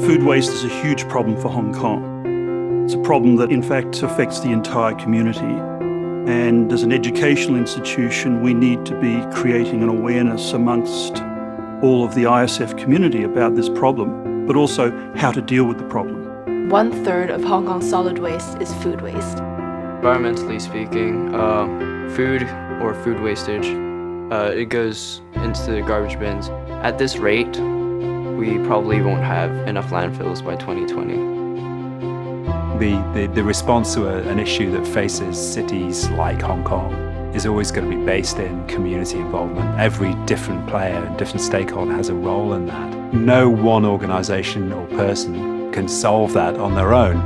Food waste is a huge problem for Hong Kong. It's a problem that in fact affects the entire community. And as an educational institution, we need to be creating an awareness amongst all of the ISF community about this problem, but also how to deal with the problem. 1/3 of Hong Kong's solid waste is food waste. Environmentally speaking, food or food wastage, it goes into the garbage bins. At this rate, we probably won't have enough landfills by 2020. The response to an issue that faces cities like Hong Kong is always going to be based in community involvement. Every different player and different stakeholder has a role in that. No one organisation or person can solve that on their own.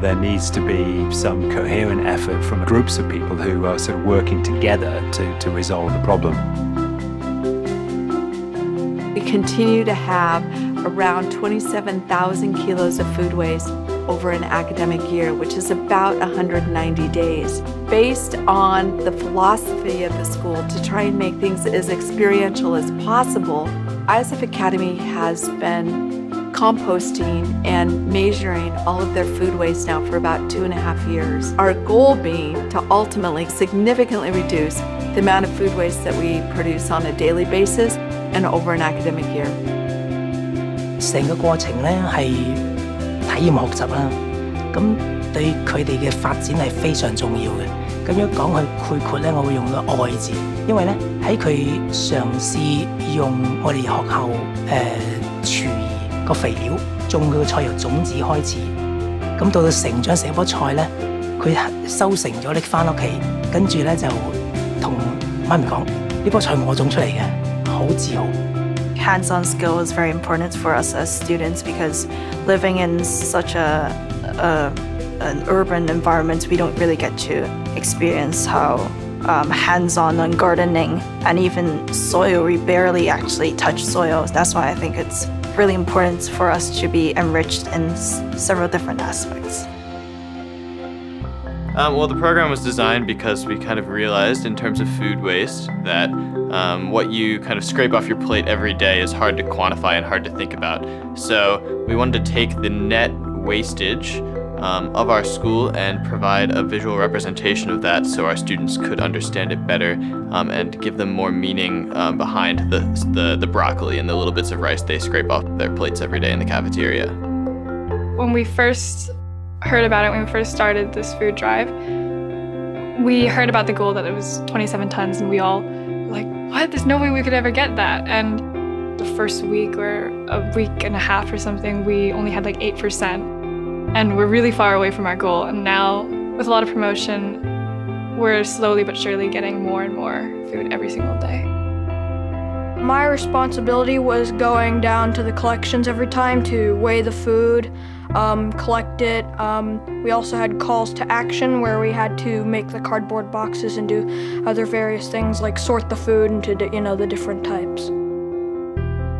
There needs to be some coherent effort from groups of people who are sort of working together to resolve the problem. We continue to have around 27,000 kilos of food waste over an academic year, which is about 190 days. Based on the philosophy of the school to try and make things as experiential as possible, ISF Academy has been composting and measuring all of their food waste now for about 2.5 years. Our goal being to ultimately significantly reduce the amount of food waste that we produce on a daily basis and over an academic year. 成個過程咧係體驗學習啦，咁對佢哋嘅發展係非常重要嘅。咁樣講去概括咧，我會用個愛字，因為咧喺佢嘗試用我哋學校廚餘個肥料種佢個菜由種子開始，咁到成長成棵菜咧，佢收成咗拎翻屋企，跟住咧就同媽咪講：呢棵菜我種出嚟嘅，好自豪。Hands-on skill is very important for us as students because living in such an urban environment, we don't really get to experience how hands-on on gardening and even soil. We barely actually touch soil. That's why I think it's really important for us to be enriched in several different aspects. Well, the program was designed because we kind of realized in terms of food waste that what you kind of scrape off your plate every day is hard to quantify and hard to think about. So we wanted to take the net wastage of our school and provide a visual representation of that so our students could understand it better and give them more meaning behind the broccoli and the little bits of rice they scrape off their plates every day in the cafeteria. When we first heard about it, when we first started this food drive, we heard about the goal that it was 27 tons and we all were like, what? There's no way we could ever get that. And the first week or a week and a half or something, we only had like 8%. And we're really far away from our goal. And now with a lot of promotion, we're slowly but surely getting more and more food every single day. My responsibility was going down to the collections every time to weigh the food, collect it. We also had calls to action where we had to make the cardboard boxes and do other various things like sort the food into the different types.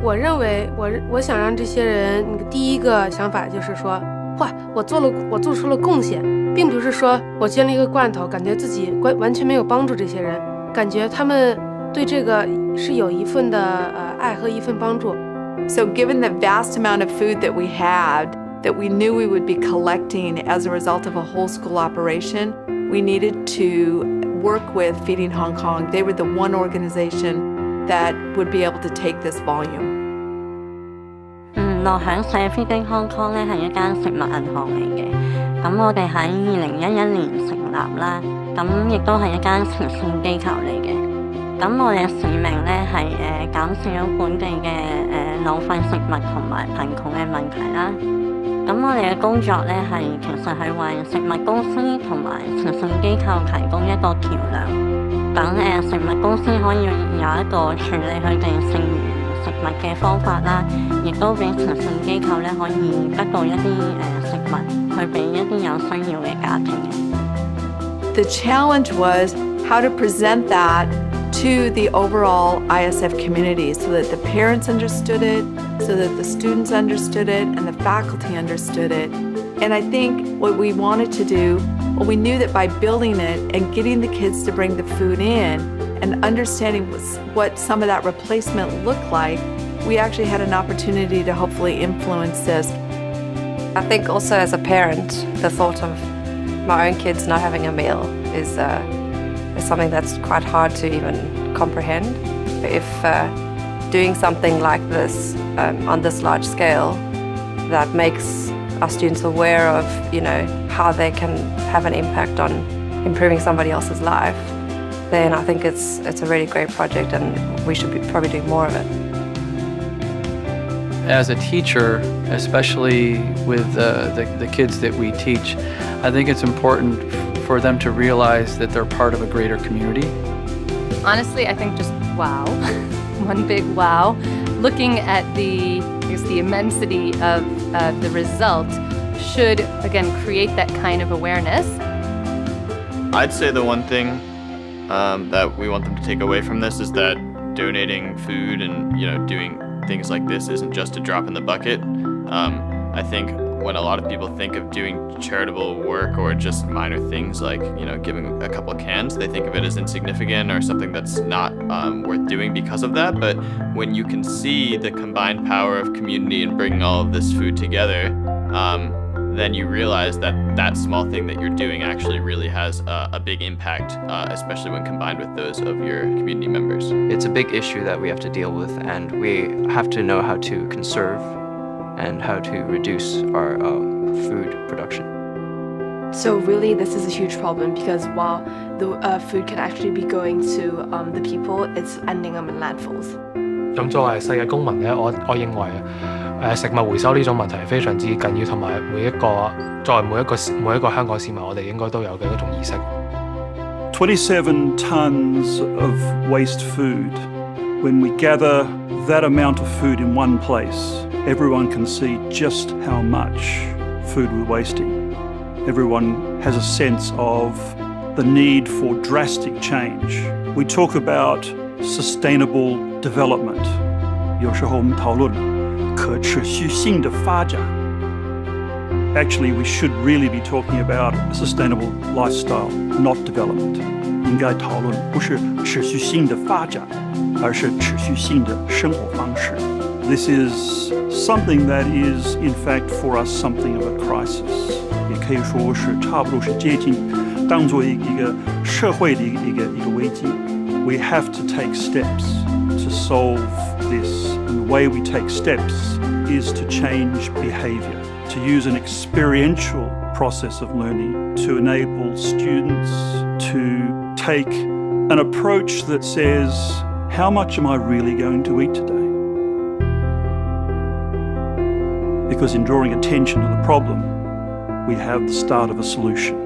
我认为我想让这些人第一个想法就是说，哇，我做出了贡献，并不是说我捐了一个罐头，感觉自己完全没有帮助这些人，感觉他们对这个是有一份的爱和一份帮助。So given the vast amount of food that we had, that we knew we would be collecting as a result of a whole school operation, we needed to work with Feeding Hong Kong. They were the one organization that would be able to take this volume. 樂享社 Feeding Hong Kong 咧係一間食物銀行嚟嘅，咁我哋喺2011年成立啦，咁亦都係一間慈善機構嚟嘅。咁我哋嘅使命咧係減少本地嘅浪費食物同埋貧窮嘅問題啦。咁我哋嘅工作咧係其實係為食物公司同埋慈善機構提供一個橋梁，等食物公司可以有一個處理佢哋剩餘食物嘅方法啦，亦都俾慈善機構咧可以得到一啲食物去俾一啲有需要嘅家庭。The challenge was how to present that to the overall ISF community so that the parents understood it, so that the students understood it, and the faculty understood it. And I think what we wanted to do, well, we knew that by building it and getting the kids to bring the food in and understanding what some of that replacement looked like, we actually had an opportunity to hopefully influence this I think also as a parent, the thought of my own kids not having a meal is something that's quite hard to even comprehend. If doing something like this on this large scale that makes our students aware of, how they can have an impact on improving somebody else's life, then I think it's a really great project and we should be probably doing more of it. As a teacher, especially with the kids that we teach, I think it's important for them to realize that they're part of a greater community. Honestly, I think just wow, one big wow. Looking at the immensity of the result should, again, create that kind of awareness. I'd say the one thing that we want them to take away from this is that donating food and doing things like this isn't just a drop in the bucket. I think when a lot of people think of doing charitable work or just minor things like giving a couple of cans, they think of it as insignificant or something that's not worth doing because of that. But when you can see the combined power of community and bringing all of this food together, then you realize that small thing that you're doing actually really has a big impact, especially when combined with those of your community members. It's a big issue that we have to deal with, and we have to know how to conserve and how to reduce our food production. So really, this is a huge problem because while the food can actually be going to the people, it's ending up in landfills. 咁作為世界公民咧，我認為食物回收呢種問題係非常之緊要，同埋作為每一個香港市民，我哋應該都有嘅一種意識。27 tons of waste food. When we gather that amount of food in one place, everyone can see just how much food we're wasting. Everyone has a sense of the need for drastic change. We talk about sustainable development. 有时候我们讨论可持续性的发展. Actually, we should really be talking about a sustainable lifestyle, not development. 应该讨论不是持续性的发展，而是持续性的生活方式. This is something that is, in fact, for us, something of a crisis. 也可以说是差不多是接近当作一个社会的一个危机. We have to take steps to solve this. And the way we take steps is to change behavior, to use an experiential process of learning to enable students to take an approach that says, how much am I really going to eat today? Because in drawing attention to the problem, we have the start of a solution.